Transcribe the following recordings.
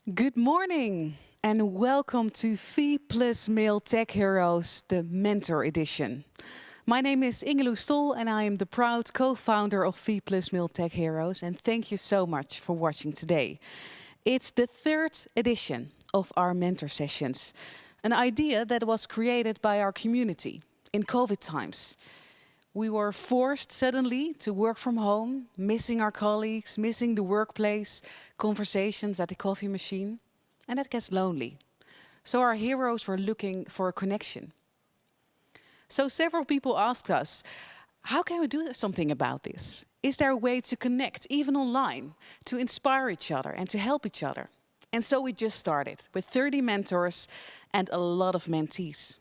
Good morning and welcome to Fe+male Tech Heroes, the Mentor Edition. My name is Ingeloe Stol and I am the proud co-founder of Fe+male Tech Heroes, and thank you so much for watching today. It's the third edition of our mentor sessions, an idea that was created by our community in COVID times. We were forced suddenly to work from home, missing our colleagues, missing the workplace, conversations at the coffee machine, and that gets lonely. So our heroes were looking for a connection. So several people asked us, how can we do something about this? Is there a way to connect, even online, to inspire each other and to help each other? And so we just started with 30 mentors and a lot of mentees.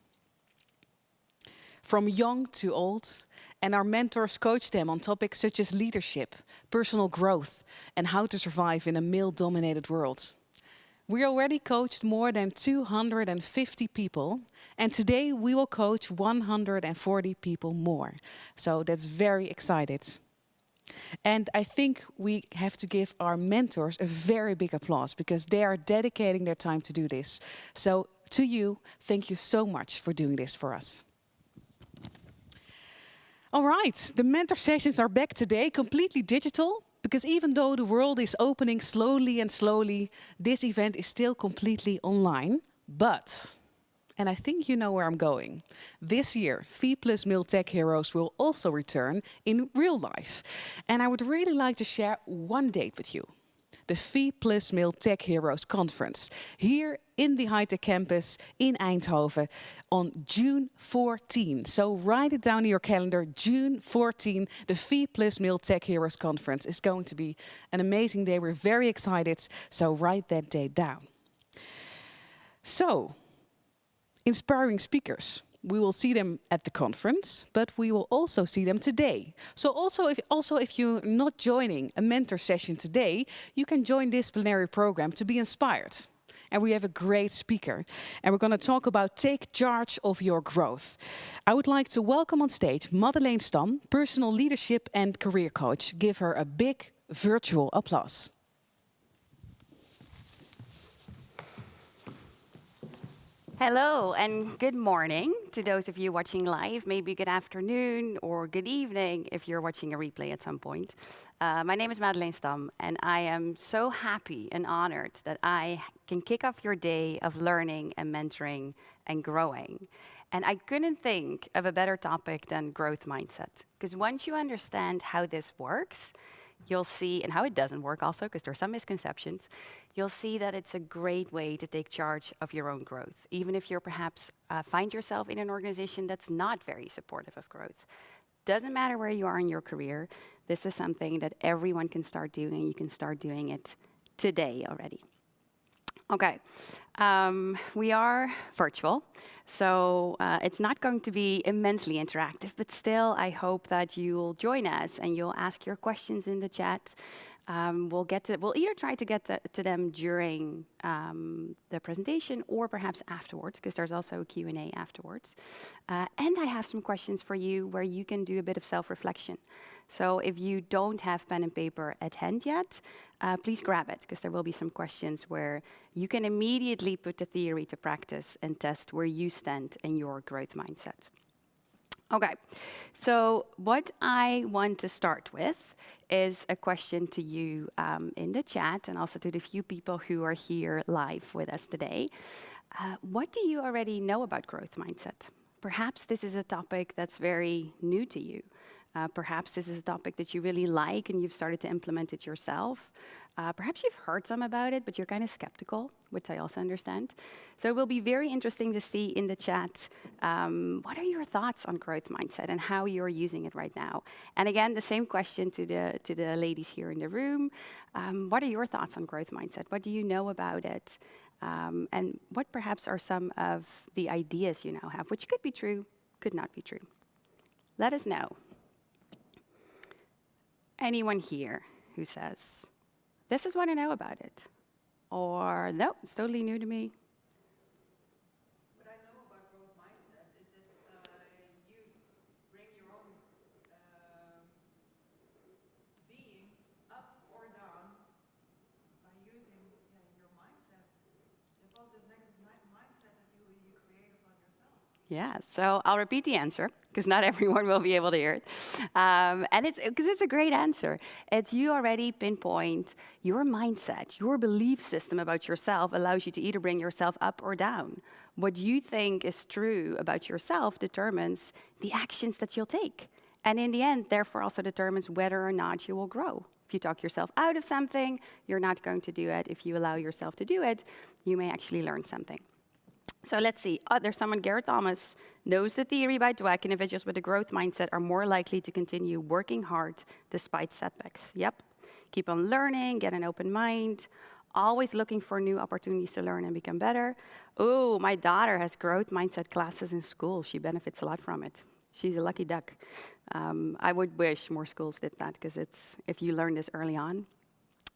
From young to old, and our mentors coach them on topics such as leadership, personal growth, and how to survive in a male-dominated world. We already coached more than 250 people, and today we will coach 140 people more. So that's very excited. And I think we have to give our mentors a very big applause because they are dedicating their time to do this. So to you, thank you so much for doing this for us. All right, the mentor sessions are back today, completely digital, because even though the world is opening slowly and slowly, this event is still completely online. But, and I think you know where I'm going, this year, Fe+male Tech Heroes will also return in real life. And I would really like to share one date with you. The Fe+male Tech Heroes Conference, here in the high-tech campus in Eindhoven on June 14. So write it down in your calendar, June 14, the Fe+male Tech Heroes Conference is going to be an amazing day. We're very excited, so write that date down. So, inspiring speakers. We will see them at the conference, but we will also see them today. So also if you're not joining a mentor session today, you can join this plenary program to be inspired. And we have a great speaker. And we're going to talk about take charge of your growth. I would like to welcome on stage Madeleen Stamm, personal leadership and career coach. Give her a big virtual applause. Hello and good morning to those of you watching live, maybe good afternoon or good evening if you're watching a replay at some point. My name is Madeleen Stamm and I am so happy and honored that I can kick off your day of learning and mentoring and growing. And I couldn't think of a better topic than growth mindset, because once you understand how this works, you'll see, and how it doesn't work also, because there are some misconceptions, you'll see that it's a great way to take charge of your own growth, even if you're perhaps find yourself in an organization that's not very supportive of growth. Doesn't matter where you are in your career, this is something that everyone can start doing, and you can start doing it today already. Okay, we are virtual, so it's not going to be immensely interactive, but still I hope that you'll join us and you'll ask your questions in the chat. We'll either try to get to them during the presentation or perhaps afterwards, because there's also a Q&A afterwards. And I have some questions for you where you can do a bit of self-reflection. So if you don't have pen and paper at hand yet, please grab it, because there will be some questions where you can immediately put the theory to practice and test where you stand in your growth mindset. Okay, so what I want to start with is a question to you in the chat, and also to the few people who are here live with us today. What do you already know about growth mindset? Perhaps this is a topic that's very new to you. Perhaps this is a topic that you really like and you've started to implement it yourself. Perhaps you've heard some about it, but you're kind of skeptical, which I also understand. So it will be very interesting to see in the chat, what are your thoughts on growth mindset and how you're using it right now? And again, the same question to the ladies here in the room. What are your thoughts on growth mindset? What do you know about it? And what perhaps are some of the ideas you now have, which could be true, could not be true? Let us know. Anyone here who says, this is what I know about it, or no, it's totally new to me? What I know about growth mindset is that you bring your own being up or down by using your mindset Yeah, so I'll repeat the answer because not everyone will be able to hear it. And it's because it's a great answer. It's you already pinpoint your mindset, your belief system about yourself allows you to either bring yourself up or down. What you think is true about yourself determines the actions that you'll take. And in the end, therefore, also determines whether or not you will grow. If you talk yourself out of something, you're not going to do it. If you allow yourself to do it, you may actually learn something. So let's see. Oh, there's someone, Garrett Thomas, knows the theory by Dweck. Individuals with a growth mindset are more likely to continue working hard despite setbacks. Yep. Keep on learning, get an open mind, always looking for new opportunities to learn and become better. Oh, my daughter has growth mindset classes in school. She benefits a lot from it. She's a lucky duck. I would wish more schools did that because if you learn this early on,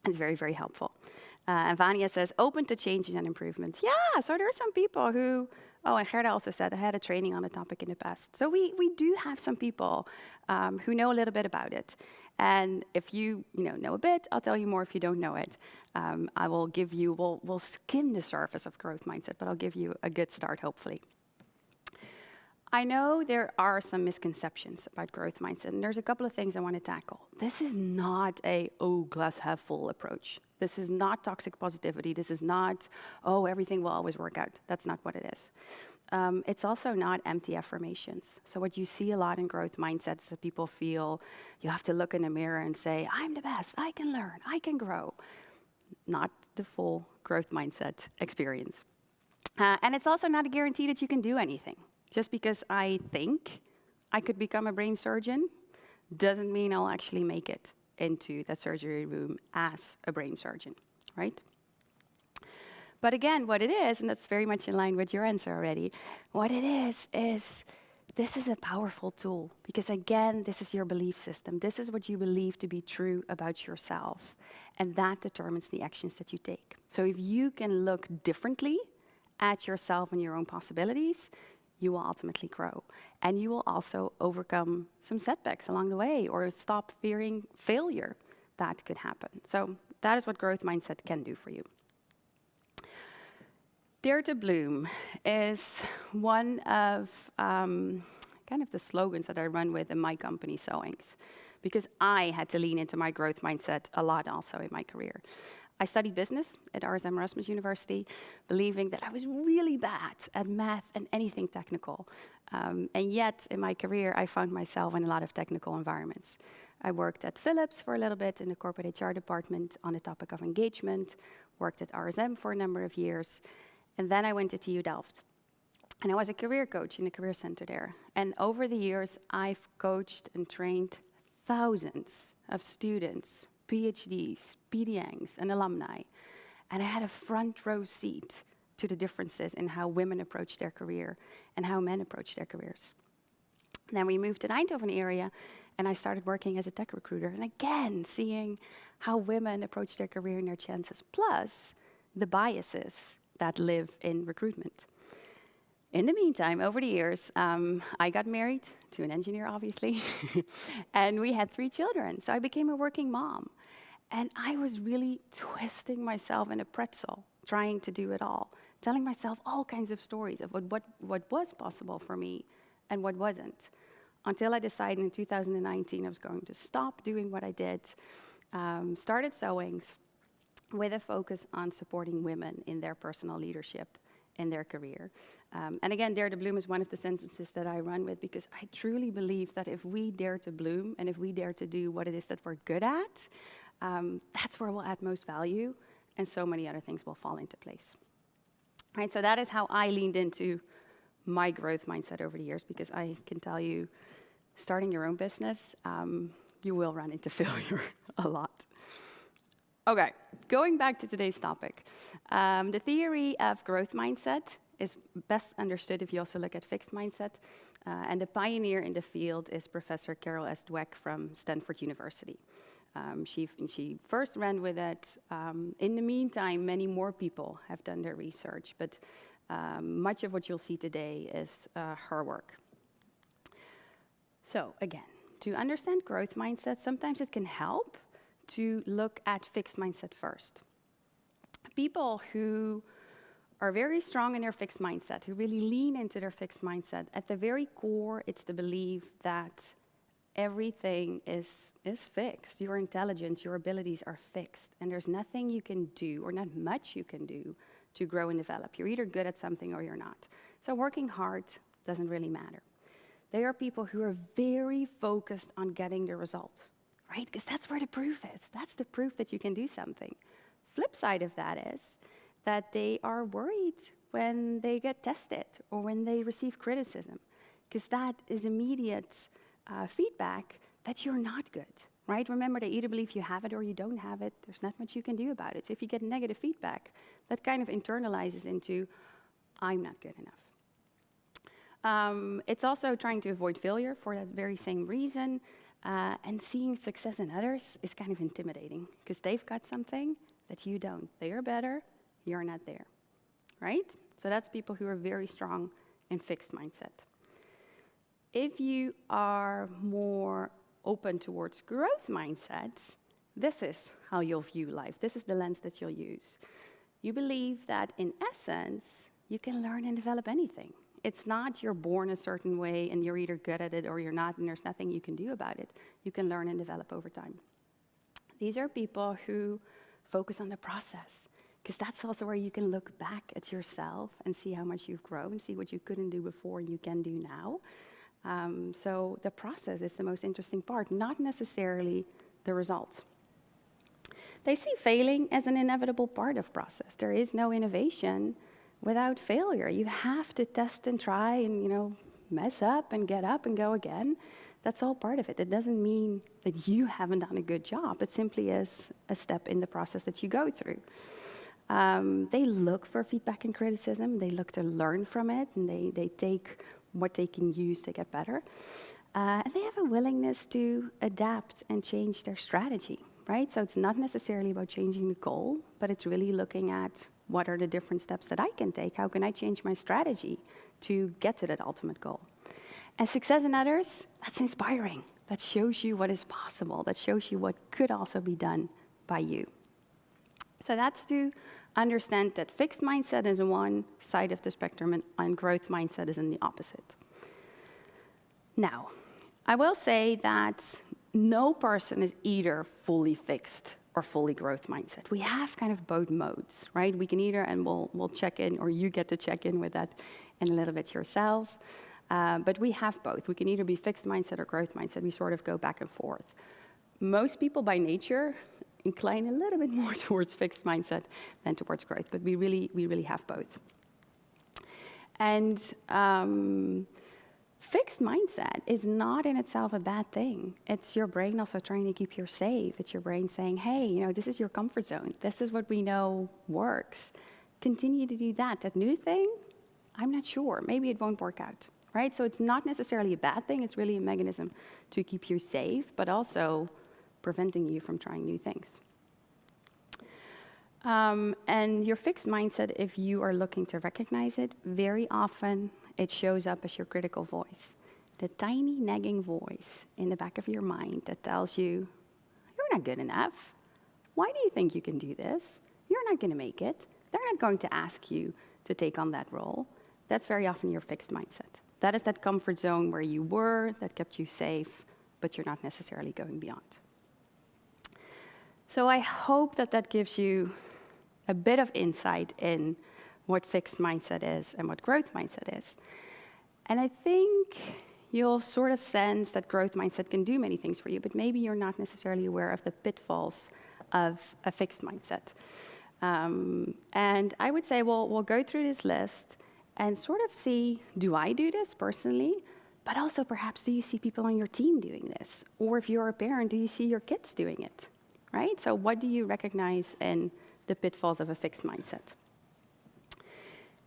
it's very, very helpful. And Vania says, open to changes and improvements. Yeah, so there are some people who, and Gerda also said, I had a training on the topic in the past. So we do have some people who know a little bit about it. And if you know a bit, I'll tell you more if you don't know it. I will give you, we'll skim the surface of growth mindset, but I'll give you a good start, hopefully. I know there are some misconceptions about growth mindset, and there's a couple of things I want to tackle. This is not a, glass half full approach. This is not toxic positivity. This is not, everything will always work out. That's not what it is. It's also not empty affirmations. So what you see a lot in growth mindsets is that people feel you have to look in the mirror and say, I'm the best, I can learn, I can grow. Not the full growth mindset experience. And it's also not a guarantee that you can do anything. Just because I think I could become a brain surgeon doesn't mean I'll actually make it into that surgery room as a brain surgeon, right? But again, what it is, and that's very much in line with your answer already, what it is this is a powerful tool because again, this is your belief system. This is what you believe to be true about yourself. And that determines the actions that you take. So if you can look differently at yourself and your own possibilities, you will ultimately grow. And you will also overcome some setbacks along the way or stop fearing failure that could happen. So that is what growth mindset can do for you. Dare to Bloom is one of kind of the slogans that I run with in my company, Sewings, because I had to lean into my growth mindset a lot also in my career. I studied business at RSM Erasmus University, believing that I was really bad at math and anything technical. And yet, in my career, I found myself in a lot of technical environments. I worked at Philips for a little bit in the corporate HR department on the topic of engagement, worked at RSM for a number of years, and then I went to TU Delft. And I was a career coach in the career center there. And over the years, I've coached and trained thousands of students, PhDs, PDNs, and alumni. And I had a front row seat to the differences in how women approach their career and how men approach their careers. And then we moved to the Eindhoven area, and I started working as a tech recruiter. And again, seeing how women approach their career and their chances, plus the biases that live in recruitment. In the meantime, over the years, I got married to an engineer, obviously, and we had 3 children. So I became a working mom. And I was really twisting myself in a pretzel, trying to do it all, telling myself all kinds of stories of what was possible for me and what wasn't, until I decided in 2019 I was going to stop doing what I did, started Sewings with a focus on supporting women in their personal leadership in their career. And again, Dare to Bloom is one of the sentences that I run with because I truly believe that if we dare to bloom and if we dare to do what it is that we're good at, that's where we'll add most value and so many other things will fall into place. Right, so that is how I leaned into my growth mindset over the years because I can tell you, starting your own business, you will run into failure a lot. Okay, going back to today's topic. The theory of growth mindset is best understood if you also look at fixed mindset. And the pioneer in the field is Professor Carol S. Dweck from Stanford University. She first ran with it. In the meantime, many more people have done their research, but much of what you'll see today is her work. So again, to understand growth mindset, sometimes it can help to look at fixed mindset first. People who are very strong in their fixed mindset, who really lean into their fixed mindset, at the very core, it's the belief that everything is fixed. Your intelligence, your abilities are fixed, and there's nothing you can do, or not much you can do, to grow and develop. You're either good at something or you're not. So working hard doesn't really matter. They are people who are very focused on getting the results, right? Because that's where the proof is. That's the proof that you can do something. Flip side of that is that they are worried when they get tested or when they receive criticism, because that is immediate feedback that you're not good, right? Remember, they either believe you have it or you don't have it. There's not much you can do about it. So if you get negative feedback, that kind of internalizes into, I'm not good enough. It's also trying to avoid failure for that very same reason. And seeing success in others is kind of intimidating, because they've got something that you don't. They are better, you're not there, right? So that's people who are very strong in fixed mindset. If you are more open towards growth mindsets, this is how you'll view life. This is the lens that you'll use. You believe that in essence, you can learn and develop anything. It's not you're born a certain way and you're either good at it or you're not, and there's nothing you can do about it. You can learn and develop over time. These are people who focus on the process, because that's also where you can look back at yourself and see how much you've grown, see what you couldn't do before and you can do now. So the process is the most interesting part, not necessarily the result. They see failing as an inevitable part of process. There is no innovation without failure. You have to test and try and, mess up and get up and go again. That's all part of it. It doesn't mean that you haven't done a good job. It simply is a step in the process that you go through. They look for feedback and criticism. They look to learn from it, and they take what they can use to get better. And they have a willingness to adapt and change their strategy, right? So it's not necessarily about changing the goal, but it's really looking at what are the different steps that I can take? How can I change my strategy to get to that ultimate goal? And success in others, that's inspiring. That shows you what is possible. That shows you what could also be done by you. So that's to understand that fixed mindset is one side of the spectrum and growth mindset is in the opposite. Now, I will say that no person is either fully fixed or fully growth mindset. We have kind of both modes, right? We can either, and we'll check in, or you get to check in with that in a little bit yourself. But we have both. We can either be fixed mindset or growth mindset. We sort of go back and forth. Most people by nature incline a little bit more towards fixed mindset than towards growth, but we really have both. And fixed mindset is not in itself a bad thing. It's your brain also trying to keep you safe. It's your brain saying, hey, this is your comfort zone. This is what we know works. Continue to do that. That new thing, I'm not sure. Maybe it won't work out, right? So it's not necessarily a bad thing. It's really a mechanism to keep you safe, but also preventing you from trying new things. And your fixed mindset, if you are looking to recognize it, very often it shows up as your critical voice. The tiny nagging voice in the back of your mind that tells you, you're not good enough. Why do you think you can do this? You're not going to make it. They're not going to ask you to take on that role. That's very often your fixed mindset. That is that comfort zone where you were, that kept you safe, but you're not necessarily going beyond. So I hope that that gives you a bit of insight in what fixed mindset is and what growth mindset is. And I think you'll sort of sense that growth mindset can do many things for you, but maybe you're not necessarily aware of the pitfalls of a fixed mindset. And I would say, well, we'll go through this list and sort of see, do I do this personally? But also perhaps, do you see people on your team doing this? Or if you're a parent, do you see your kids doing it? Right? So what do you recognize in the pitfalls of a fixed mindset?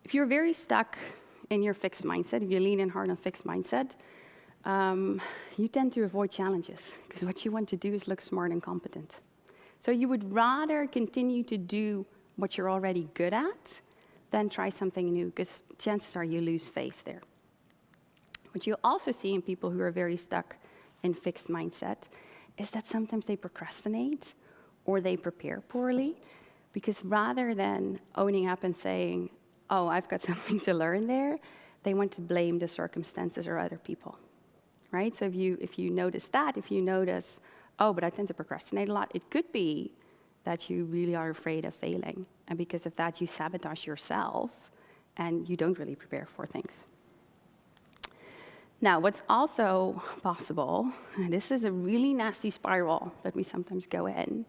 If you're very stuck in your fixed mindset, if you lean in hard on fixed mindset, you tend to avoid challenges, because what you want to do is look smart and competent. So you would rather continue to do what you're already good at than try something new, because chances are you lose face there. What you also see in people who are very stuck in fixed mindset is that sometimes they procrastinate or they prepare poorly, because rather than owning up and saying, oh, I've got something to learn there, they want to blame the circumstances or other people, right? So if you notice that, if you notice, oh, but I tend to procrastinate a lot, it could be that you really are afraid of failing. And because of that, you sabotage yourself and you don't really prepare for things. Now, what's also possible, and this is a really nasty spiral that we sometimes go in,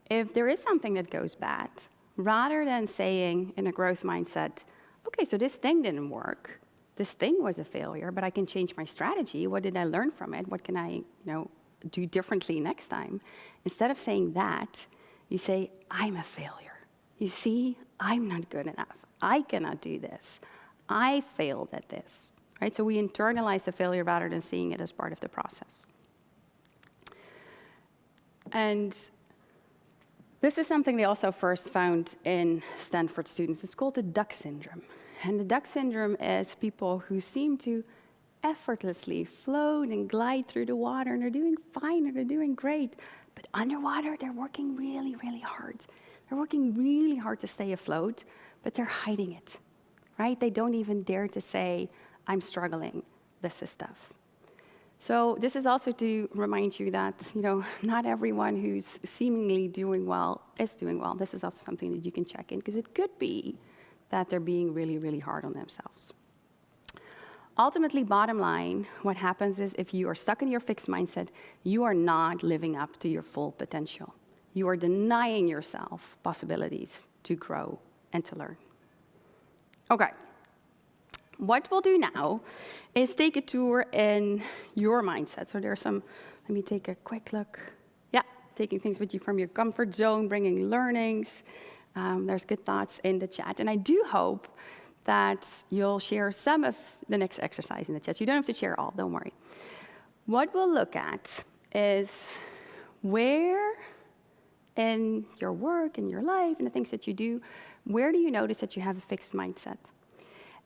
if there is something that goes bad, rather than saying in a growth mindset, okay, so this thing didn't work, this thing was a failure, but I can change my strategy. What did I learn from it? What can I, do differently next time? Instead of saying that, you say, I'm a failure. You see, I'm not good enough. I cannot do this. I failed at this. Right? So we internalize the failure rather than seeing it as part of the process. And this is something they also first found in Stanford students. It's called the duck syndrome. And the duck syndrome is people who seem to effortlessly float and glide through the water, and they're doing fine, and they're doing great. But underwater, they're working really, really hard. They're working really hard to stay afloat, but they're hiding it, right? They don't even dare to say, I'm struggling, this is tough. So this is also to remind you that, not everyone who's seemingly doing well is doing well. This is also something that you can check in, because it could be that they're being really, really hard on themselves. Ultimately, bottom line, what happens is if you are stuck in your fixed mindset, you are not living up to your full potential. You are denying yourself possibilities to grow and to learn. Okay. What we'll do now is take a tour in your mindset. So there's some, let me take a quick look. Yeah, taking things with you from your comfort zone, bringing learnings. There's good thoughts in the chat. And I do hope that you'll share some of the next exercise in the chat. You don't have to share all, don't worry. What we'll look at is where in your work, in your life, and the things that you do, where do you notice that you have a fixed mindset?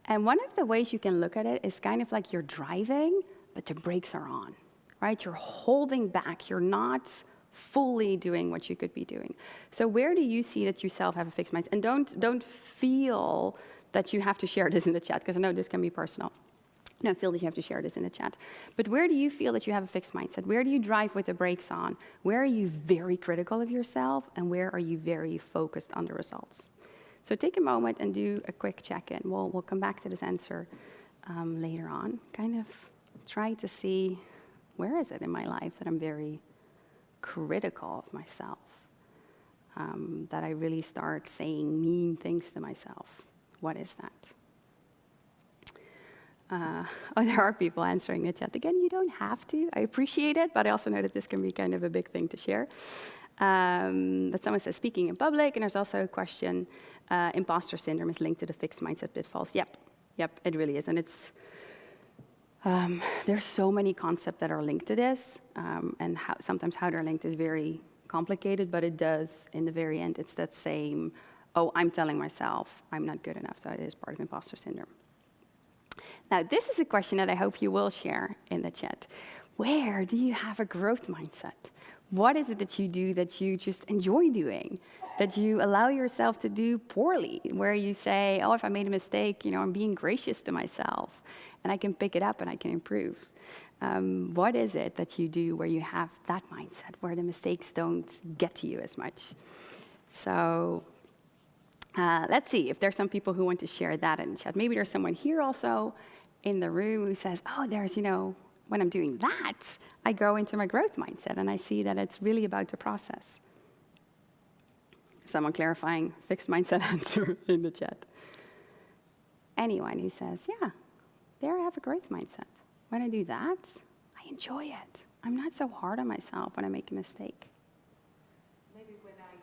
And one of the ways you can look at it is kind of like you're driving, but the brakes are on, right? You're holding back. You're not fully doing what you could be doing. So where do you see that you yourself have a fixed mindset? And don't feel that you have to share this in the chat, because I know this can be personal. Don't feel that you have to share this in the chat. But where do you feel that you have a fixed mindset? Where do you drive with the brakes on? Where are you very critical of yourself? And where are you very focused on the results? So take a moment and do a quick check-in. We'll come back to this answer later on. Kind of try to see, where is it in my life that I'm very critical of myself? That I really start saying mean things to myself. What is that? There are people answering the chat. Again, you don't have to. I appreciate it, but I also know that this can be kind of a big thing to share. But someone says speaking in public, and there's also a question, imposter syndrome is linked to the fixed mindset pitfalls. Yep, it really is. And it's, there's so many concepts that are linked to this, and sometimes how they're linked is very complicated, but it does, in the very end, it's that same, oh, I'm telling myself I'm not good enough, so it is part of imposter syndrome. Now, this is a question that I hope you will share in the chat. Where do you have a growth mindset? What is it that you do that you just enjoy doing, that you allow yourself to do poorly, where you say, oh, if I made a mistake, I'm being gracious to myself, and I can pick it up and I can improve. What is it that you do where you have that mindset, where the mistakes don't get to you as much? So let's see if there's some people who want to share that in the chat. Maybe there's someone here also in the room who says, oh, there's, when I'm doing that, I go into my growth mindset and I see that it's really about the process. Someone clarifying fixed mindset answer in the chat. Anyone who says, yeah, there I have a growth mindset. When I do that, I enjoy it. I'm not so hard on myself when I make a mistake. Maybe when I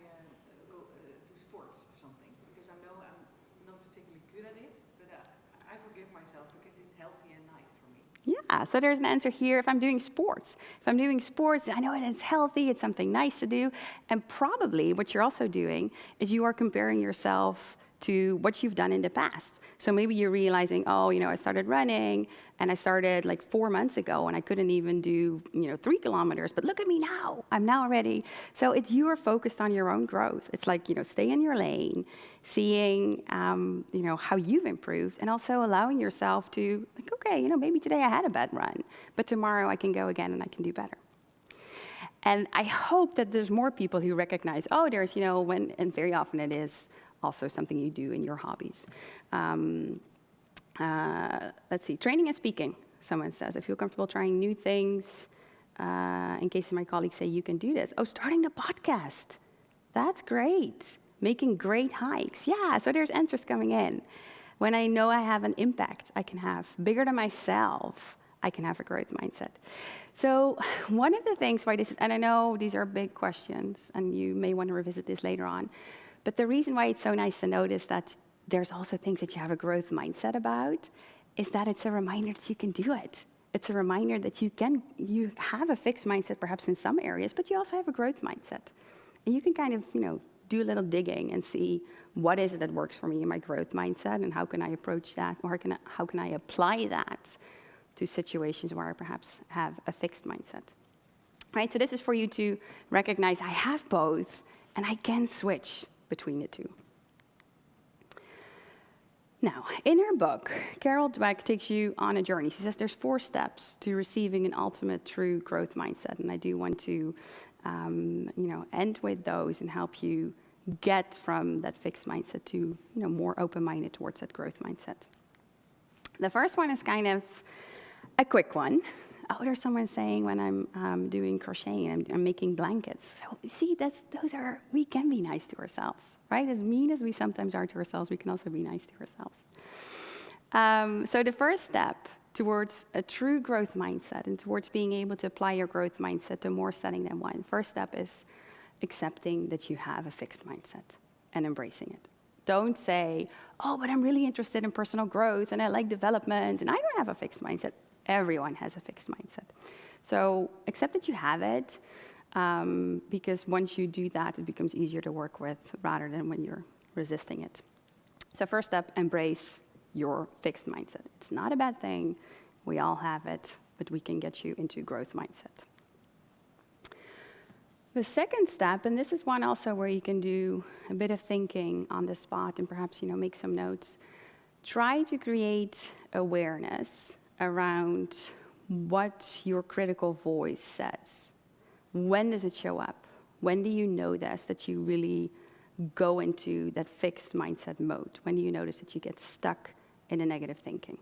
go to sports or something, because I know I'm not particularly good at it, but I forgive myself because it's healthy and nice for me. Yeah, so there's an answer here. If I'm doing sports, I know it's healthy, it's something nice to do. And probably what you're also doing is you are comparing yourself to what you've done in the past. So maybe you're realizing, oh, I started running and I started like 4 months ago and I couldn't even do, 3 kilometers, but look at me now, I'm now ready. So you are focused on your own growth. It's like, stay in your lane, seeing, how you've improved, and also allowing yourself to, like, okay, maybe today I had a bad run, but tomorrow I can go again and I can do better. And I hope that there's more people who recognize, oh, there's, and very often it is also something you do in your hobbies. Let's see, training and speaking, someone says. I feel comfortable trying new things. In case my colleagues say, you can do this. Oh, starting the podcast. That's great. Making great hikes. Yeah, so there's answers coming in. When I know I have an impact I can have, bigger than myself, I can have a growth mindset. So one of the things why this is, and I know these are big questions, and you may want to revisit this later on, but the reason why it's so nice to notice that there's also things that you have a growth mindset about is that it's a reminder that you can do it. It's a reminder that you have a fixed mindset perhaps in some areas, but you also have a growth mindset. And you can kind of, do a little digging and see what is it that works for me in my growth mindset and how can I approach that, or how can I apply that to situations where I perhaps have a fixed mindset. Right, so this is for you to recognize I have both and I can switch between the two. Now, in her book, Carol Dweck takes you on a journey. She says there's 4 steps to receiving an ultimate true growth mindset, and I do want to, end with those and help you get from that fixed mindset to, more open-minded towards that growth mindset. The first one is kind of a quick one. Oh, there's someone saying when I'm doing crocheting, I'm making blankets. So see, we can be nice to ourselves, right? As mean as we sometimes are to ourselves, we can also be nice to ourselves. So the first step towards a true growth mindset and towards being able to apply your growth mindset to more setting than one, first step is accepting that you have a fixed mindset and embracing it. Don't say, oh, but I'm really interested in personal growth and I like development and I don't have a fixed mindset. Everyone has a fixed mindset. So accept that you have it, because once you do that, it becomes easier to work with rather than when you're resisting it. So first step, embrace your fixed mindset. It's not a bad thing. We all have it, but we can get you into growth mindset. The second step, and this is one also where you can do a bit of thinking on the spot and perhaps, make some notes. Try to create awareness around what your critical voice says. When does it show up? When do you notice that you really go into that fixed mindset mode? When do you notice that you get stuck in a negative thinking?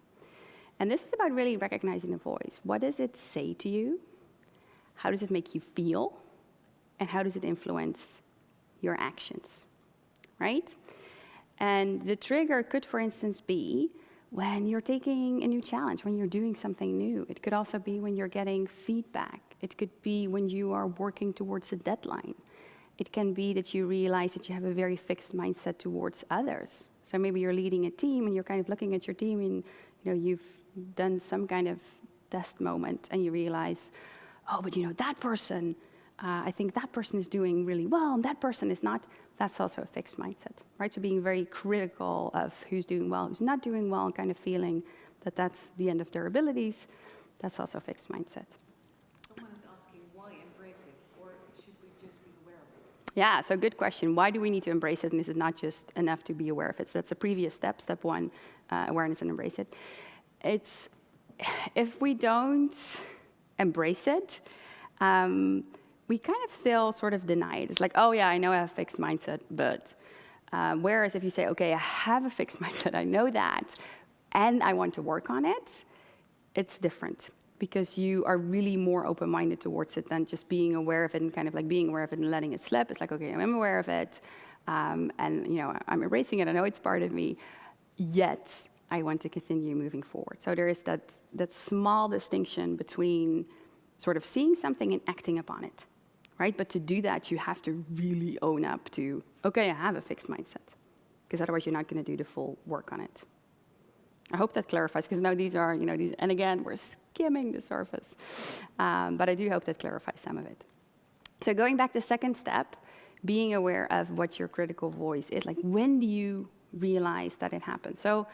And this is about really recognizing the voice. What does it say to you? How does it make you feel? And how does it influence your actions, right? And the trigger could, for instance, be when you're taking a new challenge, when you're doing something new. It could also be when you're getting feedback. It could be when you are working towards a deadline. It can be that you realize that you have a very fixed mindset towards others. So maybe you're leading a team and you're kind of looking at your team and you've done some kind of test moment and you realize, oh, but that person, I think that person is doing really well and that person is not. That's also a fixed mindset, right? So being very critical of who's doing well, who's not doing well, and kind of feeling that that's the end of their abilities, that's also a fixed mindset. Someone is asking why embrace it, or should we just be aware of it? Yeah, so good question. Why do we need to embrace it, and is it not just enough to be aware of it? So that's a previous step, step 1, awareness and embrace it. It's, if we don't embrace it, we kind of still sort of deny it. It's like, oh yeah, I know I have a fixed mindset, but whereas if you say, okay, I have a fixed mindset, I know that, and I want to work on it, it's different because you are really more open-minded towards it than just being aware of it and kind of like being aware of it and letting it slip. It's like, okay, I'm aware of it, and I'm embracing it. I know it's part of me, yet I want to continue moving forward. So there is that small distinction between sort of seeing something and acting upon it. Right? But to do that, you have to really own up to, okay, I have a fixed mindset, because otherwise you're not going to do the full work on it. I hope that clarifies, because now these are, and again, we're skimming the surface. But I do hope that clarifies some of it. So going back to the second step, being aware of what your critical voice is. Like, when do you realize that it happened. So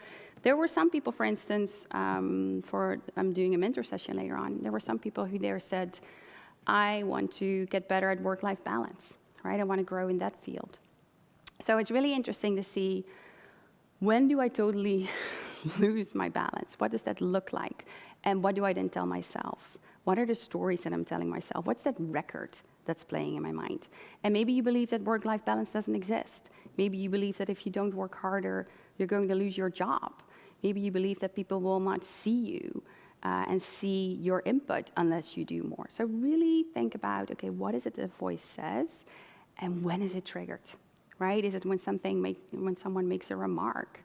there were some people, for instance, I'm doing a mentor session later on, there were some people who there said, I want to get better at work-life balance, right? I want to grow in that field. So it's really interesting to see, when do I totally lose my balance? What does that look like? And what do I then tell myself? What are the stories that I'm telling myself? What's that record that's playing in my mind? And maybe you believe that work-life balance doesn't exist. Maybe you believe that if you don't work harder, you're going to lose your job. Maybe you believe that people will not see you and see your input unless you do more. So really think about, okay, what is it the voice says, and when is it triggered, right? Is it when someone makes a remark?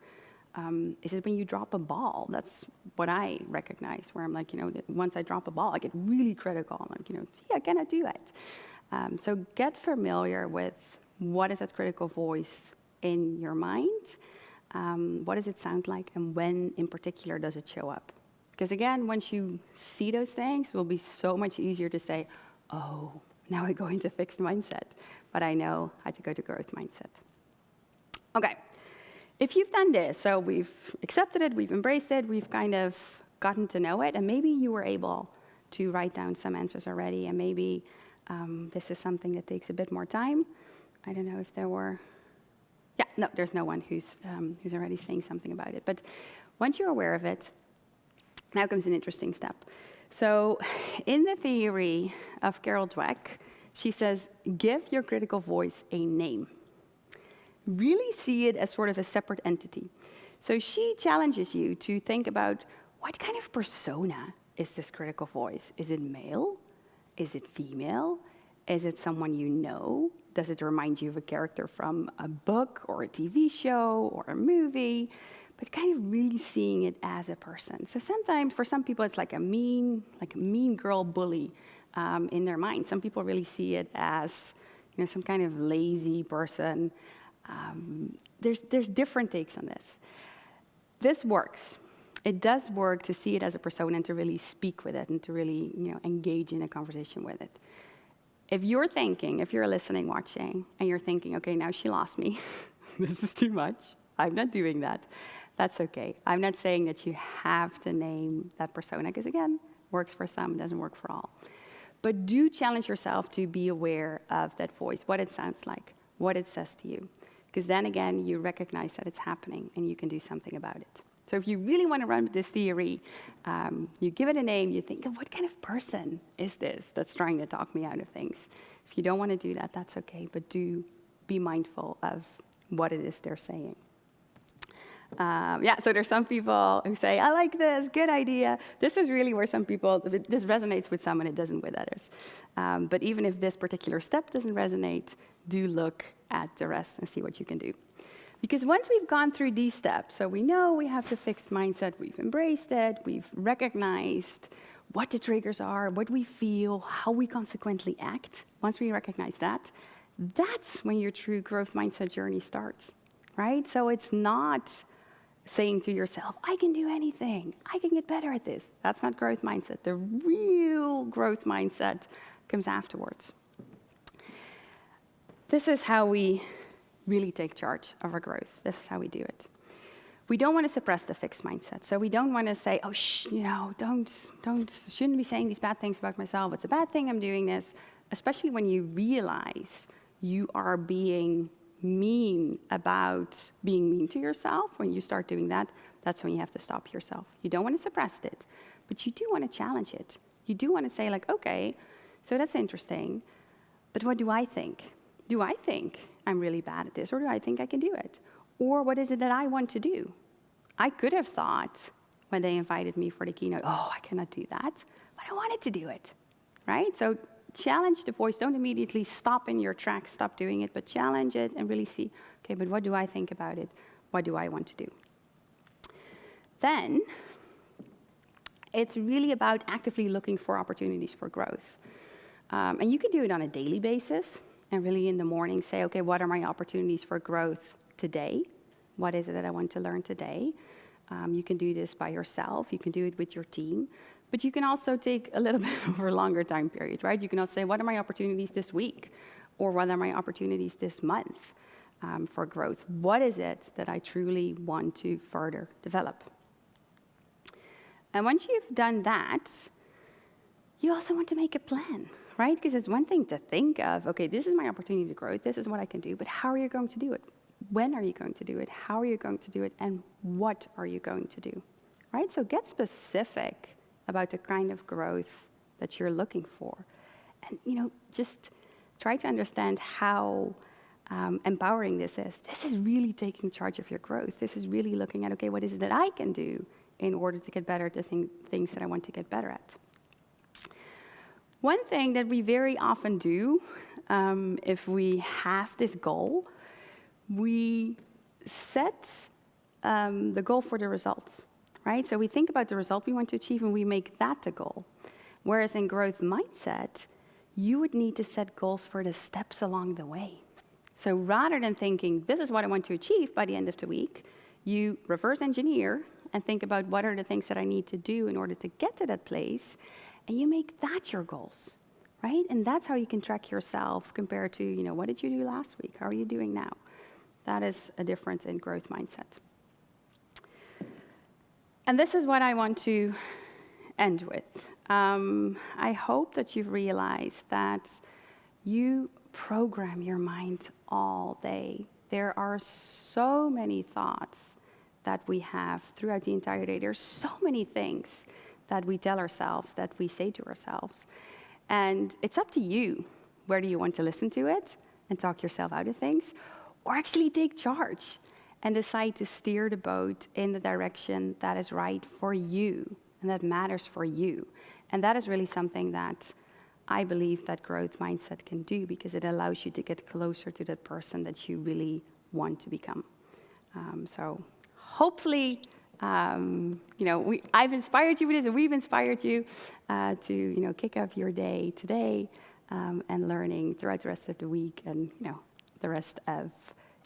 Is it when you drop a ball? That's what I recognize, where I'm like, once I drop a ball, I get really critical. I'm like, see, I cannot do it. So get familiar with what is that critical voice in your mind, what does it sound like, and when in particular does it show up? Because again, once you see those things, it will be so much easier to say, oh, now I go into fixed mindset, but I know how to go to growth mindset. Okay. If you've done this, so we've accepted it, we've embraced it, we've kind of gotten to know it, and maybe you were able to write down some answers already, and maybe this is something that takes a bit more time. I don't know if there were, yeah, no, there's no one who's already saying something about it. But once you're aware of it, now comes an interesting step. So in the theory of Carol Dweck, she says, give your critical voice a name. Really see it as sort of a separate entity. So she challenges you to think about, what kind of persona is this critical voice? Is it male? Is it female? Is it someone you know? Does it remind you of a character from a book or a TV show or a movie? But kind of really seeing it as a person. So sometimes, for some people, it's like a mean girl bully in their mind. Some people really see it as some kind of lazy person. There's different takes on this. This works. It does work to see it as a persona and to really speak with it and to really engage in a conversation with it. If you're listening, watching, and you're thinking, okay, now she lost me. This is too much. I'm not doing that. That's okay. I'm not saying that you have to name that persona, because again, works for some, doesn't work for all. But do challenge yourself to be aware of that voice, what it sounds like, what it says to you. Because then again, you recognize that it's happening and you can do something about it. So if you really want to run with this theory, you give it a name, you think of what kind of person is this that's trying to talk me out of things. If you don't want to do that, that's okay, but do be mindful of what it is they're saying. So there's some people who say, I like this, good idea. This is really where some people, this resonates with some and it doesn't with others. But even if this particular step doesn't resonate, do look at the rest and see what you can do. Because once we've gone through these steps, so we know we have the fixed mindset, we've embraced it, we've recognized what the triggers are, what we feel, how we consequently act. Once we recognize that, that's when your true growth mindset journey starts, right? So it's not saying to yourself, I can do anything, I can get better at this. That's not growth mindset. The real growth mindset comes afterwards. This is how we really take charge of our growth. This is how we do it. We don't want to suppress the fixed mindset. So we don't want to say, oh, shouldn't be saying these bad things about myself. It's a bad thing I'm doing this, especially when you realize you are being mean about being mean to yourself. When you start doing that, that's when you have to stop yourself. You don't want to suppress it, but you do want to challenge it. You do want to say like, okay, so that's interesting, but what do I think? Do I think I'm really bad at this, or do I think I can do it? Or what is it that I want to do? I could have thought when they invited me for the keynote, oh, I cannot do that, but I wanted to do it, right? So challenge the voice. Don't immediately stop in your tracks, stop doing it, but challenge it and really see, okay, but what do I think about it? What do I want to do? Then it's really about actively looking for opportunities for growth. And you can do it on a daily basis and really in the morning say, okay, what are my opportunities for growth today? What is it that I want to learn today? You can do this by yourself. You can do it with your team. But you can also take a little bit over a longer time period, right? You can also say, what are my opportunities this week? Or what are my opportunities this month? for growth. What is it that I truly want to further develop? And once you've done that, you also want to make a plan, right? Because it's one thing to think of, okay, this is my opportunity to grow, this is what I can do, but how are you going to do it? When are you going to do it? How are you going to do it? And what are you going to do, right? So get specific about the kind of growth that you're looking for. And, just try to understand how empowering this is. This is really taking charge of your growth. This is really looking at, okay, what is it that I can do in order to get better at the things that I want to get better at? One thing that we very often do, if we have this goal, we set the goal for the results, right? So we think about the result we want to achieve and we make that the goal. Whereas in growth mindset, you would need to set goals for the steps along the way. So rather than thinking, this is what I want to achieve by the end of the week, you reverse engineer and think about what are the things that I need to do in order to get to that place, and you make that your goals, right? And that's how you can track yourself compared to, what did you do last week? How are you doing now? That is a difference in growth mindset. And this is what I want to end with. I hope that you've realized that you program your mind all day. There are so many thoughts that we have throughout the entire day. There's so many things that we tell ourselves, that we say to ourselves. And it's up to you. Whether you want to listen to it and talk yourself out of things, or actually take charge and decide to steer the boat in the direction that is right for you and that matters for you. And that is really something that I believe that growth mindset can do, because it allows you to get closer to the person that you really want to become. So hopefully, I've inspired you with this, and we've inspired you to, kick off your day today and learning throughout the rest of the week and, the rest of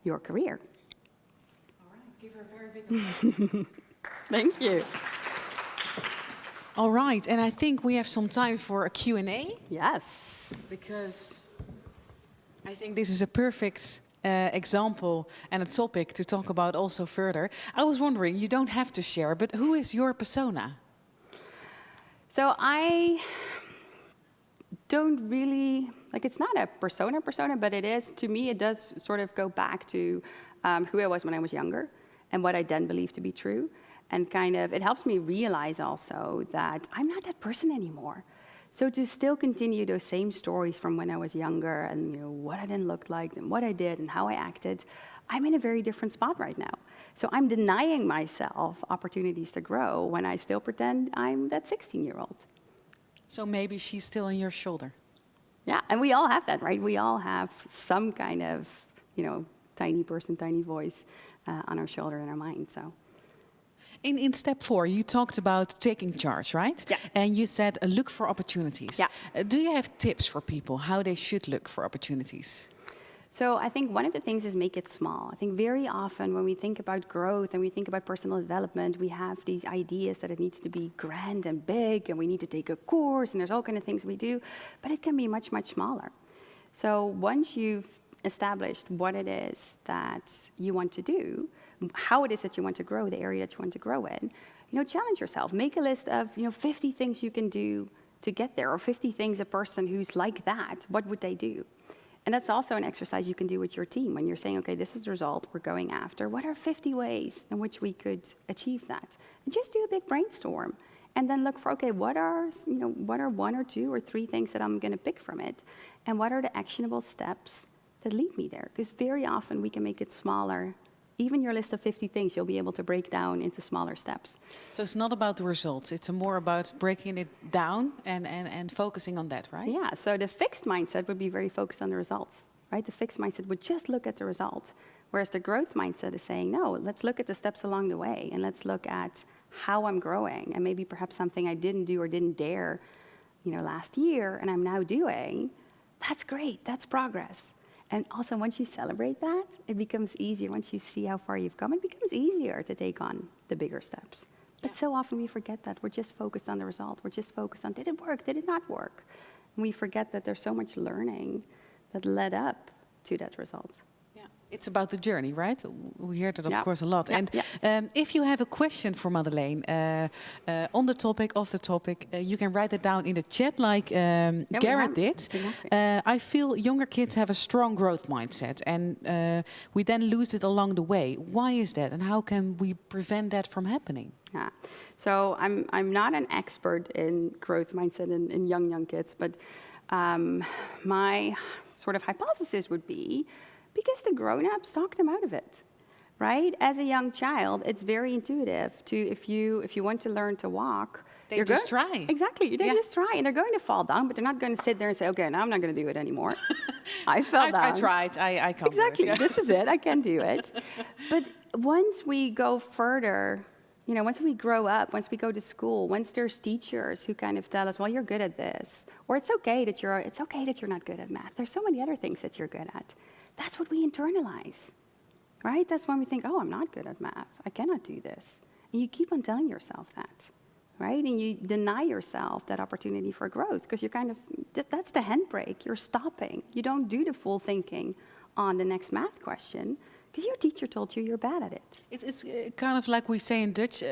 your career. All right, give her a very big applause. Thank you. All right, and I think we have some time for a Q&A. Yes. Because I think this is a perfect example and a topic to talk about also further. I was wondering, you don't have to share, but who is your persona? So I don't really, it's not a persona, but it is, to me, it does sort of go back to who I was when I was younger and what I then believed to be true. And it helps me realize also that I'm not that person anymore. So to still continue those same stories from when I was younger and what I then looked like and what I did and how I acted, I'm in a very different spot right now. So I'm denying myself opportunities to grow when I still pretend I'm that 16-year-old. So maybe she's still on your shoulder. Yeah, and we all have that, right? We all have some kind of, tiny person, tiny voice on our shoulder in our mind, so. In step 4, you talked about taking charge, right? Yeah. And you said look for opportunities. Yeah. Do you have tips for people how they should look for opportunities? So I think one of the things is make it small. I think very often when we think about growth and we think about personal development, we have these ideas that it needs to be grand and big and we need to take a course and there's all kind of things we do, but it can be much, much smaller. So once you've established what it is that you want to do, how it is that you want to grow, the area that you want to grow in, challenge yourself. Make a list of, 50 things you can do to get there, or 50 things a person who's like that, what would they do? And that's also an exercise you can do with your team when you're saying, okay, this is the result we're going after. What are 50 ways in which we could achieve that? And just do a big brainstorm. And then look for, okay, what are 1 or 2 or 3 things that I'm going to pick from it? And what are the actionable steps that lead me there? Because very often we can make it smaller. Even your list of 50 things, you'll be able to break down into smaller steps. So it's not about the results. It's more about breaking it down and focusing on that, right? Yeah, so the fixed mindset would be very focused on the results, right? The fixed mindset would just look at the results. Whereas the growth mindset is saying, no, let's look at the steps along the way and let's look at how I'm growing and maybe perhaps something I didn't do or didn't dare, last year and I'm now doing. That's great, that's progress. And also, once you celebrate that, it becomes easier. Once you see how far you've come, it becomes easier to take on the bigger steps. But so often we forget that. We're just focused on the result. We're just focused on, did it work? Did it not work? And we forget that there's so much learning that led up to that result. Yeah. It's about the journey, right? We hear that, of Yeah. course, a lot. Yeah, And yeah. if you have a question for Madeleen on the topic, off the topic, you can write it down in the chat like we Garrett have. did. Exactly. I feel younger kids have a strong growth mindset, and we then lose it along the way. Why is that, and how can we prevent that from happening? Yeah. So I'm not an expert in growth mindset in young kids, but my sort of hypothesis would be because the grown-ups talk them out of it, right? As a young child, it's very intuitive to if you want to learn to walk, They just try. Exactly, you just try, and they're going to fall down, but they're not going to sit there and say, "Okay, now I'm not going to do it anymore." I fell down. I tried. I can't. Exactly. Do it. This is it. I can do it. But once we go further, once we grow up, once we go to school, once there's teachers who kind of tell us, well, you're good at this, or it's okay that you're not good at math. There's so many other things that you're good at. That's what we internalize, right? That's when we think, oh, I'm not good at math. I cannot do this. And you keep on telling yourself that, right? And you deny yourself that opportunity for growth because you're kind of, that's the handbrake. You're stopping. You don't do the full thinking on the next math question because your teacher told you you're bad at it. It's kind of like we say in Dutch,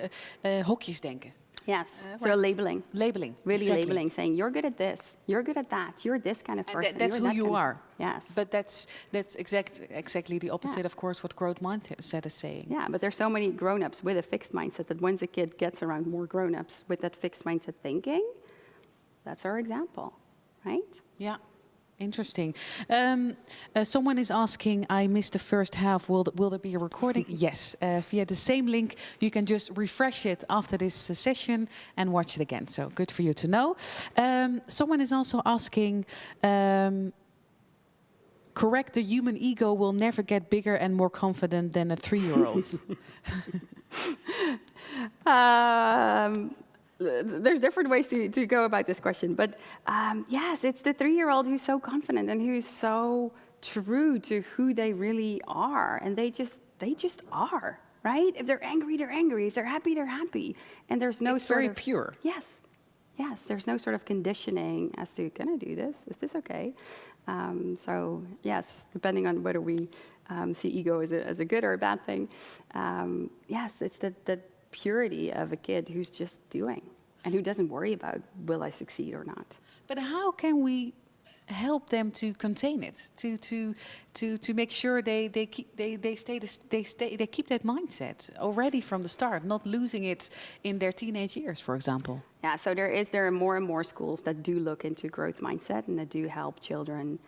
hokjes denken. Yes, so labeling. Labeling. Really exactly. labeling, saying you're good at this, you're good at that, you're this kind of person. And that's you're who that you kind of- are. Yes. But that's exactly the opposite, of course, what growth mindset is saying. Yeah, but there's so many grown-ups with a fixed mindset that once a kid gets around more grown-ups with that fixed mindset thinking, that's our example, right? Yeah. Interesting. Someone is asking, I missed the first half. Will there be a recording? Yes. Via the same link, you can just refresh it after this session and watch it again. So good for you to know. Someone is also asking, correct, the human ego will never get bigger and more confident than a 3-year-old. There's different ways to go about this question, but yes, it's the 3-year-old who's so confident and who's so true to who they really are, and they just are, right? If they're angry, they're angry. If they're happy, they're happy, and there's no It's sort very of, pure. Yes, there's no sort of conditioning as to can I do this? Is this okay? So yes, depending on whether we see ego as a good or a bad thing, yes, it's the purity of a kid who's just doing and who doesn't worry about will I succeed or not. But how can we help them to contain it, to make sure they keep that mindset already from the start, not losing it in their teenage years, for example? Yeah, so there are more and more schools that do look into growth mindset and that do help children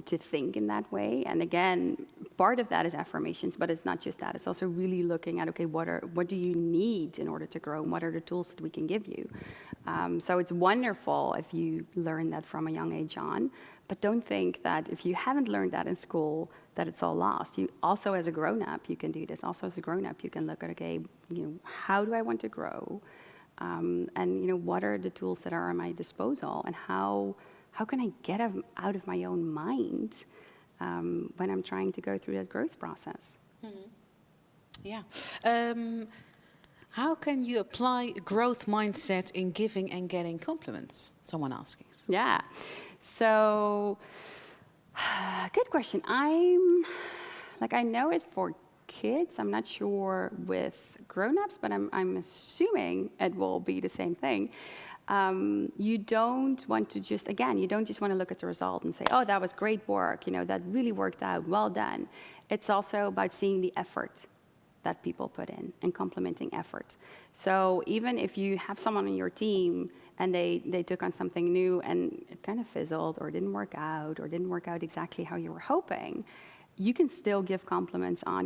to think in that way. And again, part of that is affirmations, but it's not just that. It's also really looking at, okay, what do you need in order to grow, and what are the tools that we can give you? So it's wonderful if you learn that from a young age on, but don't think that if you haven't learned that in school, that it's all lost. You also, as a grown-up, you can do this. Also, as a grown-up, you can look at, okay, how do I want to grow? And what are the tools that are at my disposal, and how can I get out of my own mind when I'm trying to go through that growth process? Mm-hmm. Yeah. How can you apply growth mindset in giving and getting compliments? Someone asking. Yeah. So, good question. I know it for kids. I'm not sure with grown-ups, but I'm assuming it will be the same thing. You don't want to you don't just want to look at the result and say, oh, that was great work, that really worked out, well done. It's also about seeing the effort that people put in and complimenting effort. So even if you have someone on your team and they took on something new and it kind of fizzled or didn't work out exactly how you were hoping, you can still give compliments on,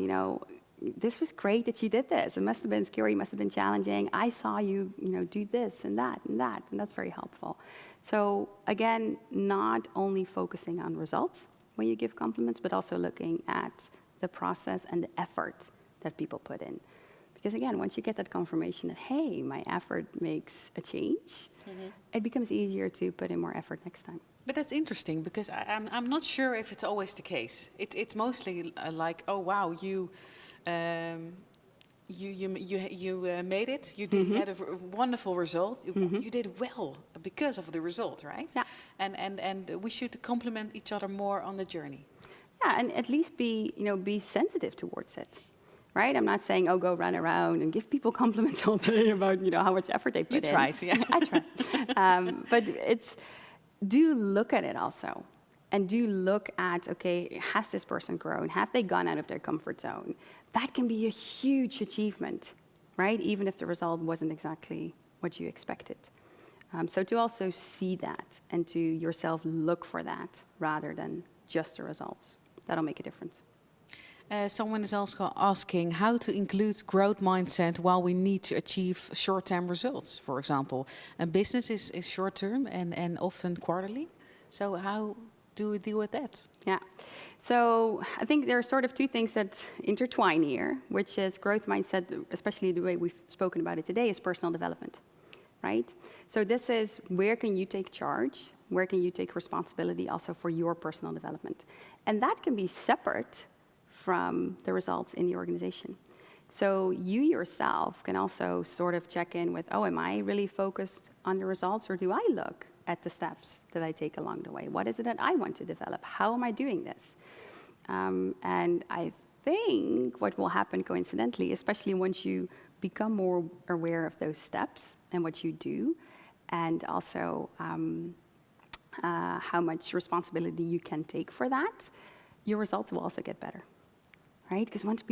this was great that you did this. It must have been scary, must have been challenging. I saw you, do this and that, and that's very helpful. So again, not only focusing on results when you give compliments, but also looking at the process and the effort that people put in. Because again, once you get that confirmation that, hey, my effort makes a change, it becomes easier to put in more effort next time. But that's interesting, because I'm not sure if it's always the case. It's mostly like, oh wow, you made it. You had a wonderful result. You did well because of the result, right? Yeah. And we should compliment each other more on the journey. Yeah, and at least be sensitive towards it, right? I'm not saying, oh, go run around and give people compliments all day about, how much effort they put in. You tried, yeah. I tried. But do look at it also. And do look at, okay, has this person grown? Have they gone out of their comfort zone? That can be a huge achievement, right? Even if the result wasn't exactly what you expected. So to also see that and to yourself look for that rather than just the results. That'll make a difference. Someone is also asking how to include growth mindset while we need to achieve short-term results, for example. And business is short-term and often quarterly. So how do we deal with that? Yeah. So I think there are sort of two things that intertwine here, which is growth mindset, especially the way we've spoken about it today, is personal development, right? So this is where can you take charge? Where can you take responsibility also for your personal development? And that can be separate from the results in the organization. So you yourself can also sort of check in with, oh, am I really focused on the results, or do I look at the steps that I take along the way? What is it that I want to develop? How am I doing this? And I think what will happen coincidentally, especially once you become more aware of those steps and what you do, and also how much responsibility you can take for that, your results will also get better, right? Because once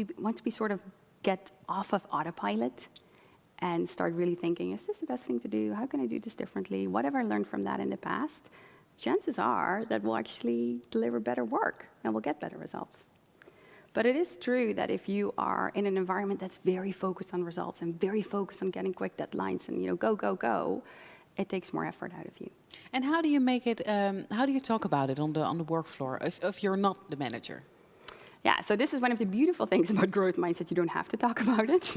we sort of get off of autopilot and start really thinking, is this the best thing to do? How can I do this differently? What have I learned from that in the past? Chances are that we'll actually deliver better work and we'll get better results. But it is true that if you are in an environment that's very focused on results and very focused on getting quick deadlines and go, go, go, it takes more effort out of you. And how do you make it? How do you talk about it on the work floor if you're not the manager? Yeah, so this is one of the beautiful things about growth mindset. You don't have to talk about it.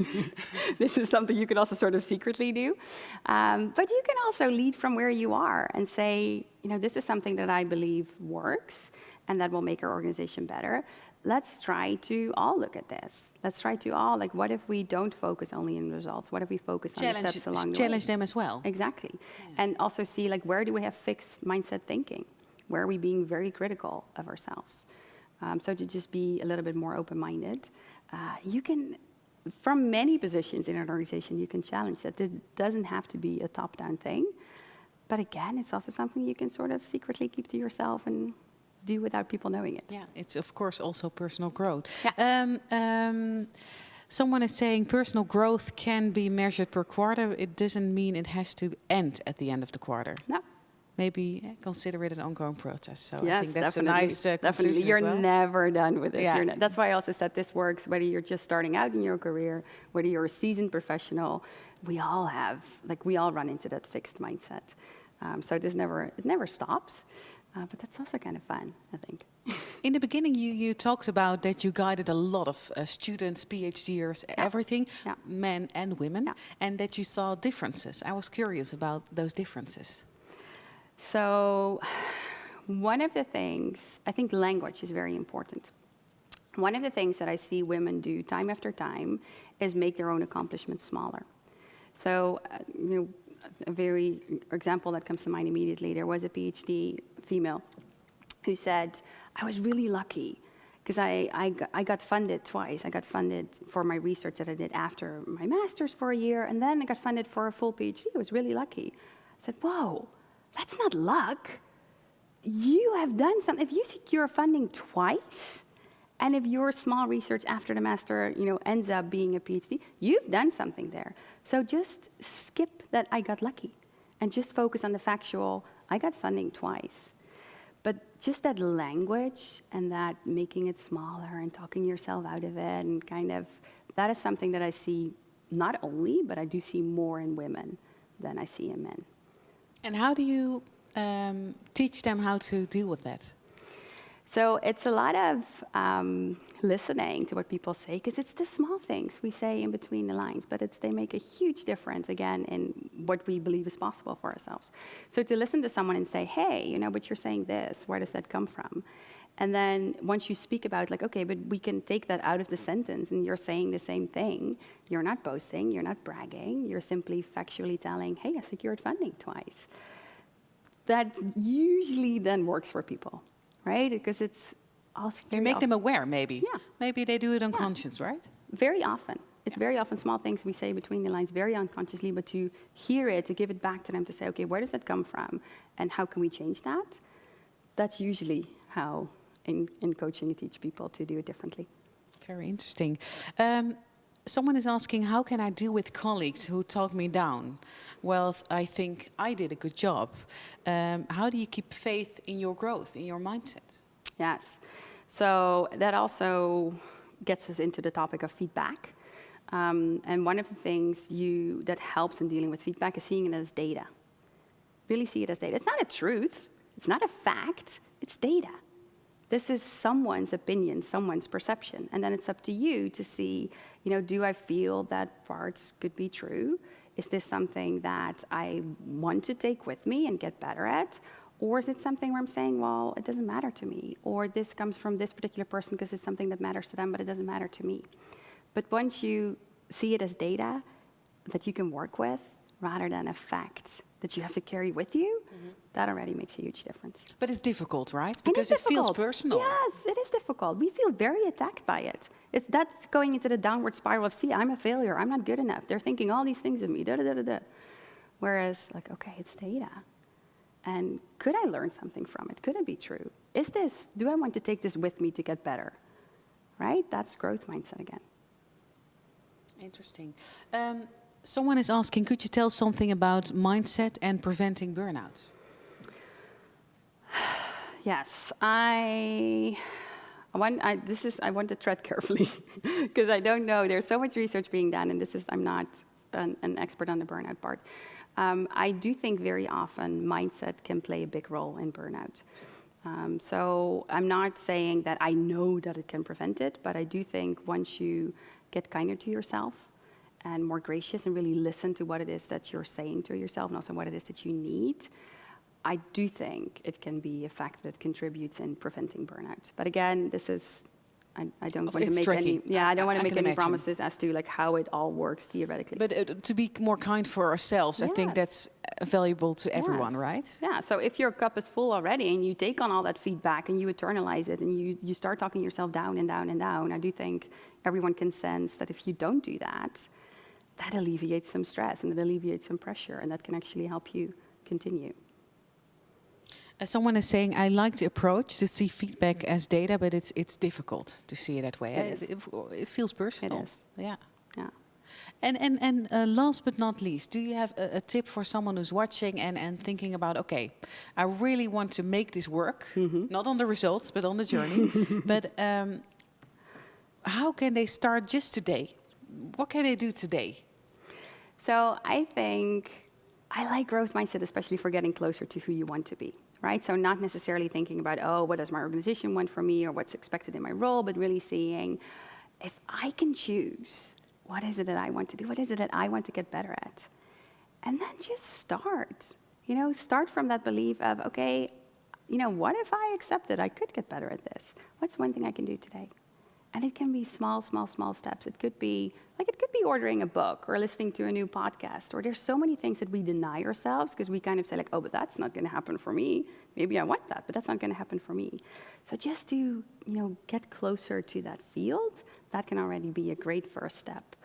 This is something you can also sort of secretly do. But you can also lead from where you are and say, this is something that I believe works and that will make our organization better. Let's try to all look at this. Let's try to all, what if we don't focus only on results? What if we focus on the steps along the way? Challenge them as well. Exactly. Yeah. And also see, where do we have fixed mindset thinking? Where are we being very critical of ourselves? So to just be a little bit more open-minded. You can, from many positions in an organization, you can challenge that. This doesn't have to be a top-down thing. But again, it's also something you can sort of secretly keep to yourself and do without people knowing it. Yeah, it's of course also personal growth. Yeah. Someone is saying personal growth can be measured per quarter. It doesn't mean it has to end at the end of the quarter. No. Maybe consider it an ongoing process. So yes, I think that's definitely. a nice definitely. You're as well. Never done with it. Yeah. That's why I also said this works, whether you're just starting out in your career, whether you're a seasoned professional, we all run into that fixed mindset. So it never stops. But that's also kind of fun, I think. In the beginning, you talked about that you guided a lot of students, PhDers, everything, men and women, and that you saw differences. I was curious about those differences. So one of the things, I think language is very important. One of the things that I see women do time after time is make their own accomplishments smaller. So, a very example that comes to mind immediately, there was a PhD female who said, I was really lucky because I got funded twice. I got funded for my research that I did after my master's for a year, and then I got funded for a full PhD. I was really lucky. I said, whoa, that's not luck. You have done something. If you secure funding twice, and if your small research after the master, ends up being a PhD, you've done something there. So just skip that I got lucky and just focus on the factual, I got funding twice. But just that language and that making it smaller and talking yourself out of it and that is something that I see not only, but I do see more in women than I see in men. And how do you teach them how to deal with that? So it's a lot of listening to what people say, because it's the small things we say in between the lines, but they make a huge difference, again, in what we believe is possible for ourselves. So to listen to someone and say, hey, but you're saying this, where does that come from? And then once you speak about, okay, but we can take that out of the sentence, and you're saying the same thing. You're not boasting, you're not bragging, you're simply factually telling, hey, I secured funding twice. That usually then works for people. Right? Because ask You very make often. them aware, maybe. Yeah. Maybe they do it unconscious, right? Very often. It's very often small things we say between the lines very unconsciously, but to hear it, to give it back to them, to say, okay, where does that come from? And how can we change that? That's usually how in coaching I teach people to do it differently. Very interesting. Someone is asking, how can I deal with colleagues who talk me down? Well, I think I did a good job. How do you keep faith in your growth, in your mindset? Yes. So that also gets us into the topic of feedback. And one of the things that helps in dealing with feedback is seeing it as data. Really see it as data. It's not a truth. It's not a fact. It's data. This is someone's opinion, someone's perception. And then it's up to you to see, do I feel that parts could be true? Is this something that I want to take with me and get better at? Or is it something where I'm saying, well, it doesn't matter to me? Or this comes from this particular person because it's something that matters to them, but it doesn't matter to me. But once you see it as data that you can work with, rather than a fact that you have to carry with you, that already makes a huge difference. But it's difficult, right? Because it feels personal. Yes, it is difficult. We feel very attacked by it. That's going into the downward spiral of, see, I'm a failure, I'm not good enough. They're thinking all these things of me, da da da da da. Whereas, like, okay, it's data. And could I learn something from it? Could it be true? Do I want to take this with me to get better? Right? That's growth mindset again. Interesting. Someone is asking, could you tell something about mindset and preventing burnout? Yes, I want to tread carefully because I don't know. There's so much research being done, and I'm not an expert on the burnout part. I do think very often mindset can play a big role in burnout. So I'm not saying that I know that it can prevent it, but I do think once you get kinder to yourself and more gracious and really listen to what it is that you're saying to yourself and also what it is that you need, I do think it can be a factor that contributes in preventing burnout. But again, I don't want to make tricky. I don't want to make any imagine. promises as to like how it all works theoretically. But to be more kind for ourselves, I think Yes. that's valuable to everyone, Yes. right? Yeah, so if your cup is full already and you take on all that feedback and you internalize it and you start talking yourself down and down and down, I do think everyone can sense that if you don't do that, that alleviates some stress and it alleviates some pressure, and that can actually help you continue. Someone is saying, I like the approach to see feedback as data, but it's difficult to see it that way. It is. It feels personal. It is. Yeah. Yeah. And last but not least, do you have a tip for someone who's watching and thinking about, okay, I really want to make this work, not on the results, but on the journey. But how can they start just today? What can they do today? So I think I like growth mindset, especially for getting closer to who you want to be, right? So not necessarily thinking about, oh, what does my organization want from me or what's expected in my role, but really seeing if I can choose, what is it that I want to do? What is it that I want to get better at? And then just start, start from that belief of, okay, what if I accept that I could get better at this? What's one thing I can do today? And it can be small, small, small steps. It could be ordering a book or listening to a new podcast. Or there's so many things that we deny ourselves because we kind of say like, oh, but that's not going to happen for me. Maybe I want that, but that's not going to happen for me. So just to, get closer to that field, that can already be a great first step.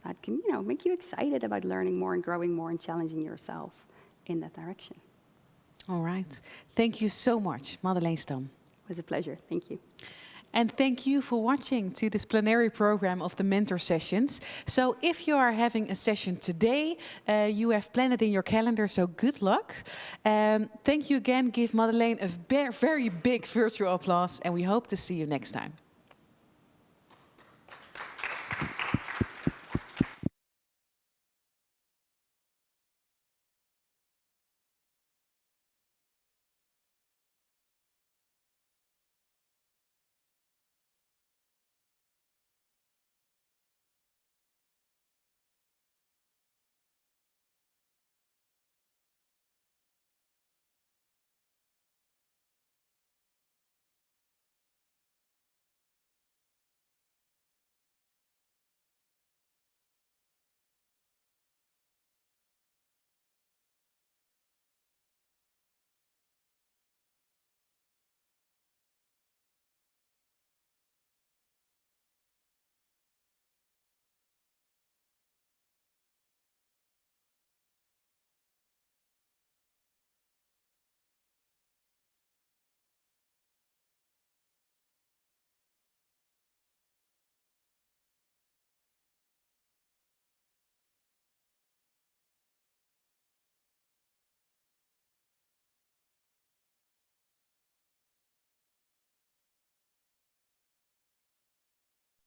That can, make you excited about learning more and growing more and challenging yourself in that direction. All right. Thank you so much, Madeleen Stamm. It was a pleasure. Thank you. And thank you for watching to this plenary program of the mentor sessions. So if you are having a session today, you have planned it in your calendar, so good luck. Thank you again. Give Madeleen a very big virtual applause, and we hope to see you next time.